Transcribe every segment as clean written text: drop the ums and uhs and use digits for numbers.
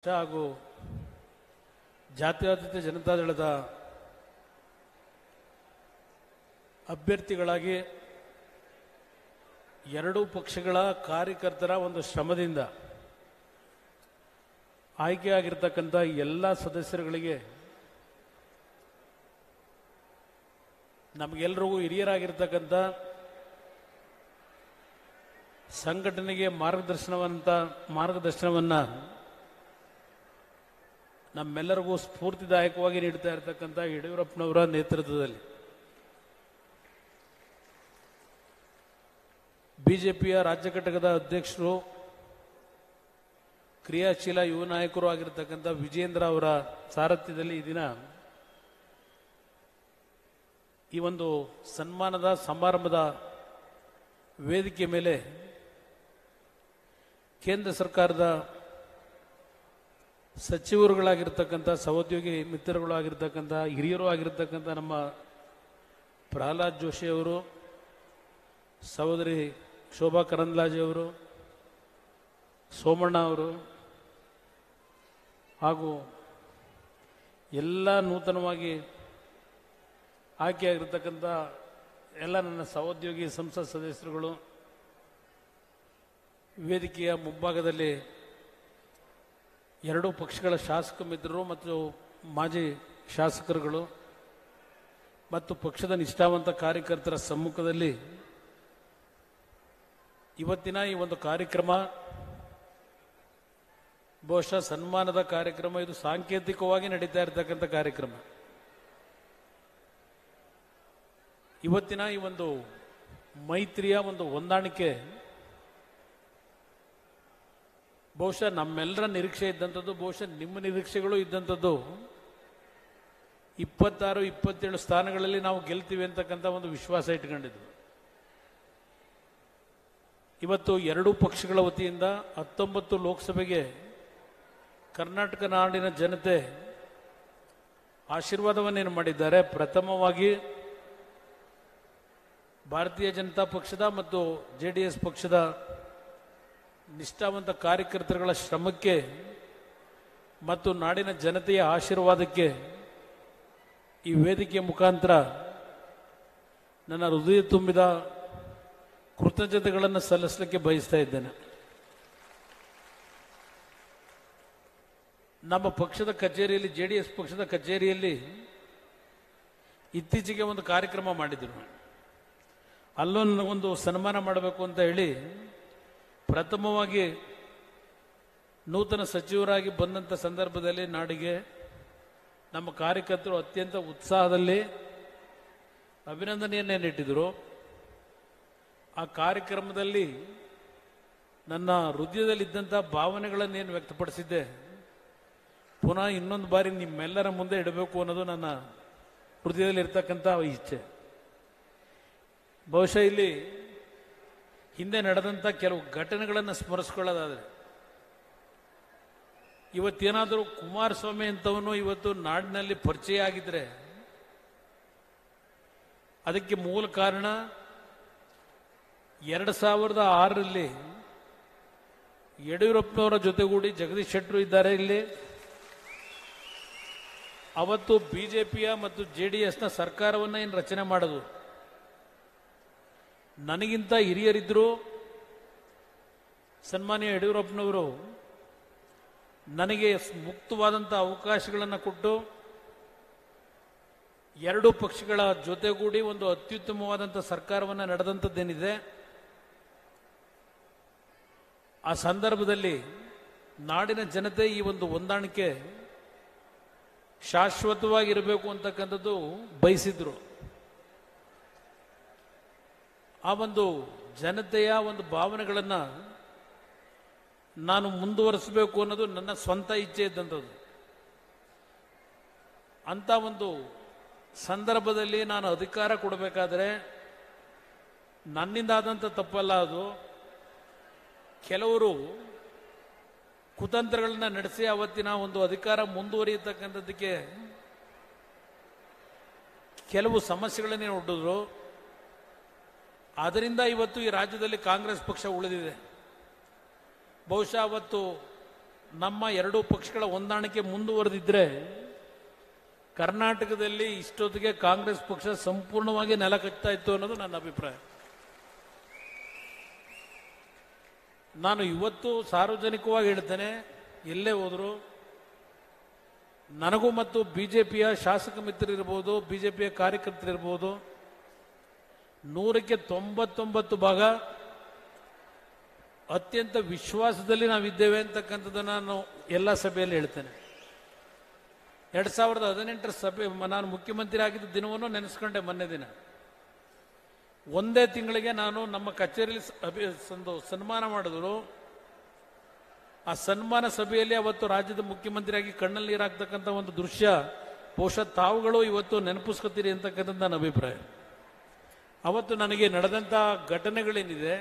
ಹಾಗೂ ಜಾತ್ಯತೀತ ಜನತಾದಳದ ಅಭ್ಯರ್ಥಿಗಳಾಗಿ ಎರಡೂ ಪಕ್ಷಗಳ ಕಾರ್ಯಕರ್ತರ ಒಂದು ಶ್ರಮದಿಂದ ಆಯ್ಕೆಯಾಗಿರ್ತಕ್ಕಂಥ ಎಲ್ಲ ಸದಸ್ಯರುಗಳಿಗೆ ನಮಗೆಲ್ಲರಿಗೂ ಹಿರಿಯರಾಗಿರ್ತಕ್ಕಂಥ ಸಂಘಟನೆಗೆ ಮಾರ್ಗದರ್ಶನವನ್ನು ನಮ್ಮೆಲ್ಲರಿಗೂ ಸ್ಫೂರ್ತಿದಾಯಕವಾಗಿ ನೀಡ್ತಾ ಇರತಕ್ಕಂಥ ಯಡಿಯೂರಪ್ಪನವರ ನೇತೃತ್ವದಲ್ಲಿ ಬಿಜೆಪಿಯ ರಾಜ್ಯ ಘಟಕದ ಅಧ್ಯಕ್ಷರು ಕ್ರಿಯಾಶೀಲ ಯುವ ನಾಯಕರು ಆಗಿರತಕ್ಕಂಥ ವಿಜೇಂದ್ರ ಅವರ ಸಾರಥ್ಯದಲ್ಲಿ ಈ ದಿನ ಈ ಒಂದು ಸನ್ಮಾನದ ಸಮಾರಂಭದ ವೇದಿಕೆ ಮೇಲೆ ಕೇಂದ್ರ ಸರ್ಕಾರದ ಸಚಿವರುಗಳಾಗಿರ್ತಕ್ಕಂಥ ಸಹೋದ್ಯೋಗಿ ಮಿತ್ರಗಳು ಆಗಿರ್ತಕ್ಕಂಥ ಹಿರಿಯರು ಆಗಿರ್ತಕ್ಕಂಥ ನಮ್ಮ ಪ್ರಹ್ಲಾದ್ ಜೋಶಿ ಅವರು, ಸಹೋದರಿ ಶೋಭಾ ಕರಂದ್ಲಾಜೆ ಅವರು, ಸೋಮಣ್ಣ ಅವರು ಹಾಗೂ ಎಲ್ಲ ನೂತನವಾಗಿ ಆಯ್ಕೆಯಾಗಿರ್ತಕ್ಕಂಥ ಎಲ್ಲ ನನ್ನ ಸಹೋದ್ಯೋಗಿ ಸಂಸತ್ ಸದಸ್ಯರುಗಳು, ವೇದಿಕೆಯ ಮುಂಭಾಗದಲ್ಲಿ ಎರಡೂ ಪಕ್ಷಗಳ ಶಾಸಕ ಮಿತ್ರರು ಮತ್ತು ಮಾಜಿ ಶಾಸಕರುಗಳು ಮತ್ತು ಪಕ್ಷದ ನಿಷ್ಠಾವಂತ ಕಾರ್ಯಕರ್ತರ ಸಮ್ಮುಖದಲ್ಲಿ ಇವತ್ತಿನ ಈ ಒಂದು ಕಾರ್ಯಕ್ರಮ ಬಹುಶಃ ಸನ್ಮಾನದ ಕಾರ್ಯಕ್ರಮ. ಇದು ಸಾಂಕೇತಿಕವಾಗಿ ನಡೀತಾ ಇರತಕ್ಕಂಥ ಕಾರ್ಯಕ್ರಮ. ಇವತ್ತಿನ ಈ ಒಂದು ಮೈತ್ರಿಯ ಒಂದು ಹೊಂದಾಣಿಕೆ ಬಹುಶಃ ನಮ್ಮೆಲ್ಲರ ನಿರೀಕ್ಷೆ ಇದ್ದಂಥದ್ದು, ಬಹುಶಃ ನಿಮ್ಮ ನಿರೀಕ್ಷೆಗಳು ಇದ್ದಂಥದ್ದು. 26-27 ಸ್ಥಾನಗಳಲ್ಲಿ ನಾವು ಗೆಲ್ತೀವಿ ಅಂತಕ್ಕಂಥ ಒಂದು ವಿಶ್ವಾಸ ಇಟ್ಕೊಂಡಿದ್ವಿ. ಇವತ್ತು ಎರಡೂ ಪಕ್ಷಗಳ ವತಿಯಿಂದ 19 ಲೋಕಸಭೆಗೆ ಕರ್ನಾಟಕ ನಾಡಿನ ಜನತೆ ಆಶೀರ್ವಾದವನ್ನೇನು ಮಾಡಿದ್ದಾರೆ. ಪ್ರಥಮವಾಗಿ ಭಾರತೀಯ ಜನತಾ ಪಕ್ಷದ ಮತ್ತು JDS ಪಕ್ಷದ ನಿಷ್ಠಾವಂತ ಕಾರ್ಯಕರ್ತರುಗಳ ಶ್ರಮಕ್ಕೆ ಮತ್ತು ನಾಡಿನ ಜನತೆಯ ಆಶೀರ್ವಾದಕ್ಕೆ ಈ ವೇದಿಕೆಯ ಮುಖಾಂತರ ನನ್ನ ಹೃದಯ ತುಂಬಿದ ಕೃತಜ್ಞತೆಗಳನ್ನು ಸಲ್ಲಿಸಲಿಕ್ಕೆ ಬಯಸ್ತಾ ಇದ್ದೇನೆ. ನಮ್ಮ ಪಕ್ಷದ ಕಚೇರಿಯಲ್ಲಿ, JDS ಪಕ್ಷದ ಕಚೇರಿಯಲ್ಲಿ ಇತ್ತೀಚೆಗೆ ಒಂದು ಕಾರ್ಯಕ್ರಮ ಮಾಡಿದ್ರು. ಅಲ್ಲೊಂದು ಒಂದು ಸನ್ಮಾನ ಮಾಡಬೇಕು ಅಂತ ಹೇಳಿ ಪ್ರಥಮವಾಗಿ ನೂತನ ಸಚಿವರಾಗಿ ಬಂದಂಥ ಸಂದರ್ಭದಲ್ಲಿ ನಾಡಿಗೆ ನಮ್ಮ ಕಾರ್ಯಕರ್ತರು ಅತ್ಯಂತ ಉತ್ಸಾಹದಲ್ಲಿ ಅಭಿನಂದನೆಯನ್ನೇ ನೀಡಿದರು. ಆ ಕಾರ್ಯಕ್ರಮದಲ್ಲಿ ನನ್ನ ಹೃದಯದಲ್ಲಿದ್ದಂಥ ಭಾವನೆಗಳನ್ನೇನು ವ್ಯಕ್ತಪಡಿಸಿದ್ದೆ ಪುನಃ ಇನ್ನೊಂದು ಬಾರಿ ನಿಮ್ಮೆಲ್ಲರ ಮುಂದೆ ಇಡಬೇಕು ಅನ್ನೋದು ನನ್ನ ಹೃದಯದಲ್ಲಿರ್ತಕ್ಕಂಥ ಇಚ್ಛೆ. ಬಹುಶಃ ಇಲ್ಲಿ ಹಿಂದೆ ನಡೆದಂಥ ಕೆಲವು ಘಟನೆಗಳನ್ನು ಸ್ಮರಿಸ್ಕೊಳ್ಳೋದಾದರೆ, ಇವತ್ತೇನಾದರೂ ಕುಮಾರಸ್ವಾಮಿ ಅಂತವನು ಇವತ್ತು ನಾಡಿನಲ್ಲಿ ಪರಿಚಯ ಆಗಿದ್ರೆ ಅದಕ್ಕೆ ಮೂಲ ಕಾರಣ 2006ರಲ್ಲಿ ಯಡಿಯೂರಪ್ಪನವರ ಜೊತೆಗೂಡಿ ಜಗದೀಶ್ ಶೆಟ್ಟರು ಇದ್ದಾರೆ ಇಲ್ಲಿ. ಅವತ್ತು ಬಿಜೆಪಿಯ ಮತ್ತು JDSನ ಸರ್ಕಾರವನ್ನು ಏನು ರಚನೆ ಮಾಡೋದು, ನನಗಿಂತ ಹಿರಿಯರಿದ್ದರು. ಸನ್ಮಾನ್ಯ ಯಡಿಯೂರಪ್ಪನವರು ನನಗೆ ಮುಕ್ತವಾದಂಥ ಅವಕಾಶಗಳನ್ನು ಕೊಟ್ಟು ಎರಡೂ ಪಕ್ಷಗಳ ಜೊತೆಗೂಡಿ ಒಂದು ಅತ್ಯುತ್ತಮವಾದಂಥ ಸರ್ಕಾರವನ್ನು ನಡೆದಂಥದ್ದೇನಿದೆ, ಆ ಸಂದರ್ಭದಲ್ಲಿ ನಾಡಿನ ಜನತೆ ಈ ಒಂದು ಹೊಂದಾಣಿಕೆ ಶಾಶ್ವತವಾಗಿರಬೇಕು ಅಂತಕ್ಕಂಥದ್ದು ಬಯಸಿದ್ರು. ಆ ಒಂದು ಜನತೆಯ ಒಂದು ಭಾವನೆಗಳನ್ನು ನಾನು ಮುಂದುವರಿಸಬೇಕು ಅನ್ನೋದು ನನ್ನ ಸ್ವಂತ ಇಚ್ಛೆ ಇದ್ದಂಥದ್ದು. ಅಂಥ ಒಂದು ಸಂದರ್ಭದಲ್ಲಿ ನಾನು ಅಧಿಕಾರ ಕೊಡಬೇಕಾದ್ರೆ ನನ್ನಿಂದ ಆದಂಥ ತಪ್ಪಲ್ಲ ಅದು. ಕೆಲವರು ಕುತಂತ್ರಗಳನ್ನ ನಡೆಸಿ ಅವತ್ತಿನ ಒಂದು ಅಧಿಕಾರ ಮುಂದುವರಿಯತಕ್ಕಂಥದ್ದಕ್ಕೆ ಕೆಲವು ಸಮಸ್ಯೆಗಳನ್ನೇ ಒಡ್ಡಿದ್ರು. ಅದರಿಂದ ಇವತ್ತು ಈ ರಾಜ್ಯದಲ್ಲಿ ಕಾಂಗ್ರೆಸ್ ಪಕ್ಷ ಉಳಿದಿದೆ. ಬಹುಶಃ ಅವತ್ತು ನಮ್ಮ ಎರಡೂ ಪಕ್ಷಗಳ ಹೊಂದಾಣಿಕೆ ಮುಂದುವರೆದಿದ್ರೆ ಕರ್ನಾಟಕದಲ್ಲಿ ಇಷ್ಟೊತ್ತಿಗೆ ಕಾಂಗ್ರೆಸ್ ಪಕ್ಷ ಸಂಪೂರ್ಣವಾಗಿ ನೆಲ ಕಟ್ತಾ ಇತ್ತು ಅನ್ನೋದು ನನ್ನ ಅಭಿಪ್ರಾಯ. ನಾನು ಇವತ್ತು ಸಾರ್ವಜನಿಕವಾಗಿ ಹೇಳ್ತೇನೆ, ಎಲ್ಲೇ ಹೋದ್ರು ನನಗೂ ಮತ್ತು ಬಿಜೆಪಿಯ ಶಾಸಕ ಮಿತ್ರರಿರ್ಬೋದು, ಬಿಜೆಪಿಯ ಕಾರ್ಯಕರ್ತರಿರ್ಬೋದು, 100ಕ್ಕೆ 99 ಭಾಗ ಅತ್ಯಂತ ವಿಶ್ವಾಸದಲ್ಲಿ ನಾವಿದ್ದೇವೆ ಅಂತಕ್ಕಂಥದ್ದನ್ನು ನಾನು ಎಲ್ಲ ಸಭೆಯಲ್ಲಿ ಹೇಳ್ತೇನೆ. 2018 ಸಭೆ ನಾನು ಮುಖ್ಯಮಂತ್ರಿ ಆಗಿದ್ದ ದಿನವನ್ನು ನೆನೆಸ್ಕೊಂಡೆ. ಮೊನ್ನೆ ದಿನ ಒಂದೇ ತಿಂಗಳಿಗೆ ನಾನು ನಮ್ಮ ಕಚೇರಿಯಲ್ಲಿ ಸನ್ಮಾನ ಮಾಡಿದ್ರು. ಆ ಸನ್ಮಾನ ಸಭೆಯಲ್ಲಿ ಅವತ್ತು ರಾಜ್ಯದ ಮುಖ್ಯಮಂತ್ರಿಯಾಗಿ ಕಣ್ಣಲ್ಲಿ ನೀರಾಗ್ತಕ್ಕಂಥ ಒಂದು ದೃಶ್ಯ ಬಹುಶಃ ತಾವುಗಳು ಇವತ್ತು ನೆನಪಿಸ್ಕೊತೀರಿ ಅಂತಕ್ಕಂಥದ್ದು ನನ್ನ ಅಭಿಪ್ರಾಯ. ಅವತ್ತು ನನಗೆ ನಡೆದಂಥ ಘಟನೆಗಳೇನಿದೆ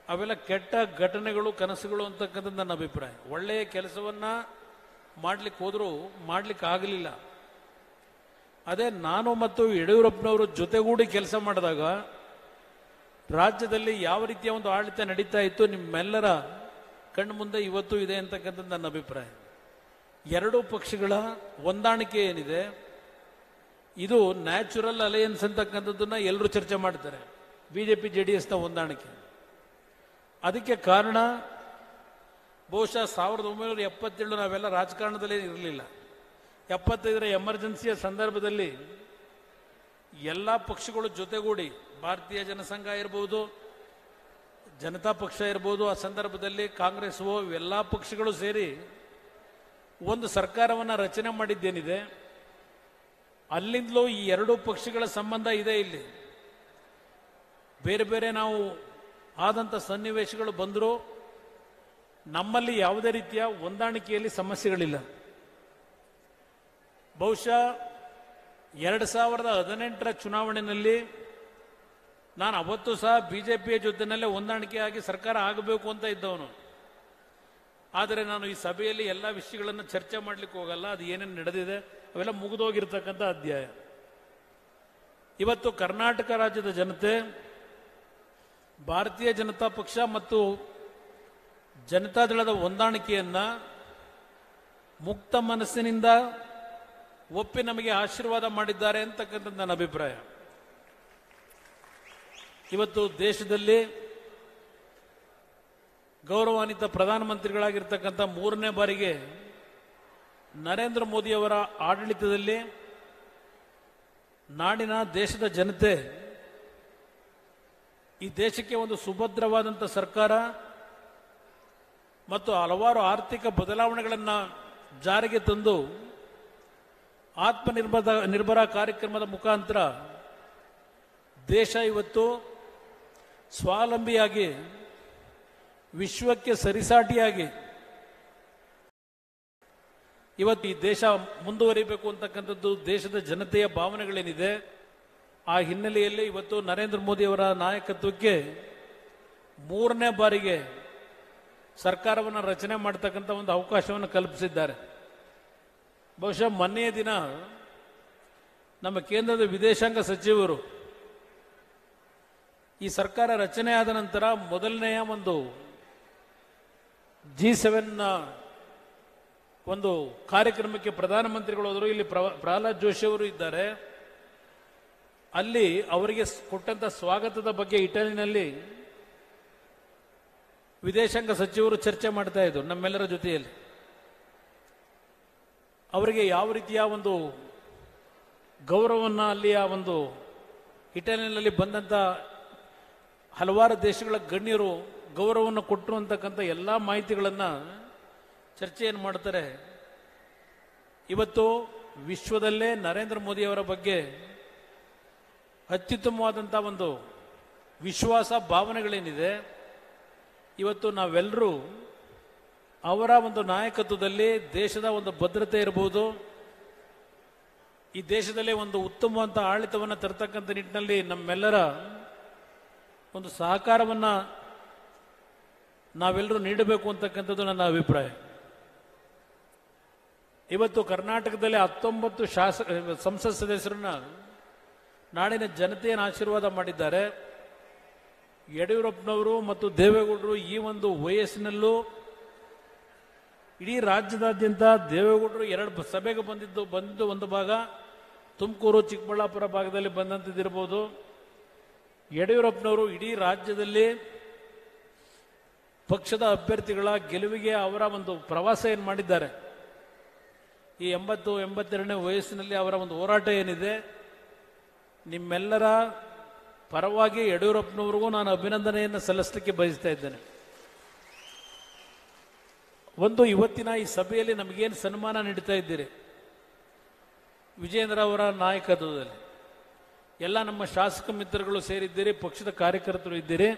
ಅವೆಲ್ಲ ಕೆಟ್ಟ ಘಟನೆಗಳು, ಕನಸುಗಳು ಅಂತಕ್ಕಂಥದ್ದು ನನ್ನ ಅಭಿಪ್ರಾಯ. ಒಳ್ಳೆಯ ಕೆಲಸವನ್ನ ಮಾಡ್ಲಿಕ್ಕೆ ಹೋದರೂ ಮಾಡ್ಲಿಕ್ಕೆ ಆಗಲಿಲ್ಲ. ಅದೇ ನಾನು ಮತ್ತು ಯಡಿಯೂರಪ್ಪನವರು ಜೊತೆಗೂಡಿ ಕೆಲಸ ಮಾಡಿದಾಗ ರಾಜ್ಯದಲ್ಲಿ ಯಾವ ರೀತಿಯ ಒಂದು ಆಡಳಿತ ನಡೀತಾ ಇತ್ತು ನಿಮ್ಮೆಲ್ಲರ ಕಣ್ಣು ಮುಂದೆ ಇವತ್ತು ಇದೆ ಅಂತಕ್ಕಂಥದ್ದು ನನ್ನ ಅಭಿಪ್ರಾಯ. ಎರಡೂ ಪಕ್ಷಗಳ ಹೊಂದಾಣಿಕೆ ಏನಿದೆ ಇದು ನ್ಯಾಚುರಲ್ ಅಲಯನ್ಸ್ ಅಂತಕ್ಕಂಥದ್ದನ್ನ ಎಲ್ಲರೂ ಚರ್ಚೆ ಮಾಡ್ತಾರೆ. ಬಿಜೆಪಿ ಜೆಡಿಎಸ್ನ ಹೊಂದಾಣಿಕೆ ಅದಕ್ಕೆ ಕಾರಣ ಬಹುಶಃ 1977 ನಾವೆಲ್ಲ ರಾಜಕಾರಣದಲ್ಲೇ ಇರಲಿಲ್ಲ. 75ರ ಎಮರ್ಜೆನ್ಸಿಯ ಸಂದರ್ಭದಲ್ಲಿ ಎಲ್ಲ ಪಕ್ಷಗಳು ಜೊತೆಗೂಡಿ, ಭಾರತೀಯ ಜನಸಂಘ ಇರ್ಬೋದು, ಜನತಾ ಪಕ್ಷ ಇರ್ಬೋದು, ಆ ಸಂದರ್ಭದಲ್ಲಿ ಕಾಂಗ್ರೆಸ್ ಎಲ್ಲ ಪಕ್ಷಗಳು ಸೇರಿ ಒಂದು ಸರ್ಕಾರವನ್ನು ರಚನೆ ಮಾಡಿದ್ದೇನಿದೆ. ಅಲ್ಲಿಂದಲೂ ಈ ಎರಡೂ ಪಕ್ಷಗಳ ಸಂಬಂಧ ಇದೆ. ಇಲ್ಲಿ ಬೇರೆ ಬೇರೆ ನಾವು ಆದಂಥ ಸನ್ನಿವೇಶಗಳು ಬಂದರೂ ನಮ್ಮಲ್ಲಿ ಯಾವುದೇ ರೀತಿಯ ಹೊಂದಾಣಿಕೆಯಲ್ಲಿ ಸಮಸ್ಯೆಗಳಿಲ್ಲ. ಬಹುಶಃ 2018ರ ಚುನಾವಣೆಯಲ್ಲಿ ನಾನು ಅವತ್ತು ಸಹ ಬಿಜೆಪಿಯ ಜೊತೆನಲ್ಲೇ ಹೊಂದಾಣಿಕೆಯಾಗಿ ಸರ್ಕಾರ ಆಗಬೇಕು ಅಂತ ಇದ್ದವನು. ಆದರೆ ನಾನು ಈ ಸಭೆಯಲ್ಲಿ ಎಲ್ಲ ವಿಷಯಗಳನ್ನು ಚರ್ಚೆ ಮಾಡಲಿಕ್ಕೆ ಹೋಗಲ್ಲ. ಅದು ಏನೇನು ನಡೆದಿದೆ ಅವೆಲ್ಲ ಮುಗಿದೋಗಿರ್ತಕ್ಕಂಥ ಅಧ್ಯಾಯ. ಇವತ್ತು ಕರ್ನಾಟಕ ರಾಜ್ಯದ ಜನತೆ ಭಾರತೀಯ ಜನತಾ ಪಕ್ಷ ಮತ್ತು ಜನತಾದಳದ ಹೊಂದಾಣಿಕೆಯನ್ನ ಮುಕ್ತ ಮನಸ್ಸಿನಿಂದ ಒಪ್ಪಿ ನಮಗೆ ಆಶೀರ್ವಾದ ಮಾಡಿದ್ದಾರೆ ಅಂತಕ್ಕಂಥದ್ದು ನನ್ನ ಅಭಿಪ್ರಾಯ. ಇವತ್ತು ದೇಶದಲ್ಲಿ ಗೌರವಾನ್ವಿತ ಪ್ರಧಾನಮಂತ್ರಿಗಳಾಗಿರ್ತಕ್ಕಂಥ 3ನೇ ಬಾರಿಗೆ ನರೇಂದ್ರ ಮೋದಿಯವರ ಆಡಳಿತದಲ್ಲಿ ನಾಡಿನ ದೇಶದ ಜನತೆ ಈ ದೇಶಕ್ಕೆ ಒಂದು ಸುಭದ್ರವಾದಂಥ ಸರ್ಕಾರ ಮತ್ತು ಹಲವಾರು ಆರ್ಥಿಕ ಬದಲಾವಣೆಗಳನ್ನು ಜಾರಿಗೆ ತಂದು ಆತ್ಮನಿರ್ಭರ ಕಾರ್ಯಕ್ರಮದ ಮುಖಾಂತರ ದೇಶ ಇವತ್ತು ಸ್ವಾವಲಂಬಿಯಾಗಿ ವಿಶ್ವಕ್ಕೆ ಸರಿಸಾಟಿಯಾಗಿ ಇವತ್ತು ಈ ದೇಶ ಮುಂದುವರಿಬೇಕು ಅಂತಕ್ಕಂಥದ್ದು ದೇಶದ ಜನತೆಯ ಭಾವನೆಗಳೇನಿದೆ. ಆ ಹಿನ್ನೆಲೆಯಲ್ಲಿ ಇವತ್ತು ನರೇಂದ್ರ ಮೋದಿಯವರ ನಾಯಕತ್ವಕ್ಕೆ 3ನೇ ಬಾರಿಗೆ ಸರ್ಕಾರವನ್ನು ರಚನೆ ಮಾಡತಕ್ಕಂಥ ಒಂದು ಅವಕಾಶವನ್ನು ಕಲ್ಪಿಸಿದ್ದಾರೆ. ಬಹುಶಃ ಮೊನ್ನೆಯ ದಿನ ನಮ್ಮ ಕೇಂದ್ರದ ವಿದೇಶಾಂಗ ಸಚಿವರು ಈ ಸರ್ಕಾರ ರಚನೆ ಆದ ನಂತರ ಮೊದಲನೆಯ ಒಂದು G7ನ ಒಂದು ಕಾರ್ಯಕ್ರಮಕ್ಕೆ ಪ್ರಧಾನಮಂತ್ರಿಗಳು ಹೋದರು. ಇಲ್ಲಿ ಪ್ರಹ್ಲಾದ್ ಜೋಶಿ ಅವರು ಇದ್ದಾರೆ. ಅಲ್ಲಿ ಅವರಿಗೆ ಕೊಟ್ಟಂತ ಸ್ವಾಗತದ ಬಗ್ಗೆ ಇಟಲಿನಲ್ಲಿ ವಿದೇಶಾಂಗ ಸಚಿವರು ಚರ್ಚೆ ಮಾಡ್ತಾ ಇದ್ರು ನಮ್ಮೆಲ್ಲರ ಜೊತೆಯಲ್ಲಿ. ಅವರಿಗೆ ಯಾವ ರೀತಿಯ ಒಂದು ಗೌರವವನ್ನು ಅಲ್ಲಿಯ ಒಂದು ಇಟಲಿನಲ್ಲಿ ಬಂದಂತ ಹಲವಾರು ದೇಶಗಳ ಗಣ್ಯರು ಗೌರವವನ್ನು ಕೊಟ್ಟರು ಅಂತಕ್ಕಂಥ ಎಲ್ಲ ಮಾಹಿತಿಗಳನ್ನು ಚರ್ಚೆಯನ್ನು ಮಾಡ್ತಾರೆ. ಇವತ್ತು ವಿಶ್ವದಲ್ಲೇ ನರೇಂದ್ರ ಮೋದಿಯವರ ಬಗ್ಗೆ ಅತ್ಯುತ್ತಮವಾದಂಥ ಒಂದು ವಿಶ್ವಾಸ ಭಾವನೆಗಳೇನಿದೆ, ಇವತ್ತು ನಾವೆಲ್ಲರೂ ಅವರ ಒಂದು ನಾಯಕತ್ವದಲ್ಲಿ ದೇಶದ ಒಂದು ಭದ್ರತೆ ಇರಬಹುದು, ಈ ದೇಶದಲ್ಲಿ ಒಂದು ಉತ್ತಮವಾದ ಆಡಳಿತವನ್ನು ತರತಕ್ಕಂಥ ನಿಟ್ಟಿನಲ್ಲಿ ನಮ್ಮೆಲ್ಲರ ಒಂದು ಸಹಕಾರವನ್ನು ನಾವೆಲ್ಲರೂ ನೀಡಬೇಕು ಅಂತಕ್ಕಂಥದ್ದು ನನ್ನ ಅಭಿಪ್ರಾಯ. ಇವತ್ತು ಕರ್ನಾಟಕದಲ್ಲಿ 19 ಸಂಸತ್ ಸದಸ್ಯರನ್ನ ನಾಡಿನ ಜನತೆಯನ್ನು ಆಶೀರ್ವಾದ ಮಾಡಿದ್ದಾರೆ. ಯಡಿಯೂರಪ್ಪನವರು ಮತ್ತು ದೇವೇಗೌಡರು ಈ ಒಂದು ವಯಸ್ಸಿನಲ್ಲೂ ಇಡೀ ರಾಜ್ಯದಾದ್ಯಂತ ದೇವೇಗೌಡರು 2 ಸಭೆಗೆ ಬಂದಿದ್ದು ಒಂದು ಭಾಗ ತುಮಕೂರು ಚಿಕ್ಕಬಳ್ಳಾಪುರ ಭಾಗದಲ್ಲಿ ಬಂದಂಥದ್ದಿರ್ಬೋದು. ಯಡಿಯೂರಪ್ಪನವರು ಇಡೀ ರಾಜ್ಯದಲ್ಲಿ ಪಕ್ಷದ ಅಭ್ಯರ್ಥಿಗಳ ಗೆಲುವಿಗೆ ಅವರ ಒಂದು ಪ್ರವಾಸ ಏನು ಮಾಡಿದ್ದಾರೆ, ಈ 82ನೇ ವಯಸ್ಸಿನಲ್ಲಿ ಅವರ ಒಂದು ಹೋರಾಟ ಏನಿದೆ, ನಿಮ್ಮೆಲ್ಲರ ಪರವಾಗಿ ಯಡಿಯೂರಪ್ಪನವ್ರಿಗೂ ನಾನು ಅಭಿನಂದನೆಯನ್ನು ಸಲ್ಲಿಸಲಿಕ್ಕೆ ಬಯಸ್ತಾ ಇದ್ದೇನೆ. ಇವತ್ತಿನ ಈ ಸಭೆಯಲ್ಲಿ ನಮಗೇನು ಸನ್ಮಾನ ನೀಡ್ತಾ ಇದ್ದೀರಿ, ವಿಜೇಂದ್ರ ಅವರ ನಾಯಕತ್ವದಲ್ಲಿ ಎಲ್ಲ ನಮ್ಮ ಶಾಸಕ ಮಿತ್ರಗಳು ಸೇರಿದ್ದೀರಿ, ಪಕ್ಷದ ಕಾರ್ಯಕರ್ತರು ಇದ್ದೀರಿ.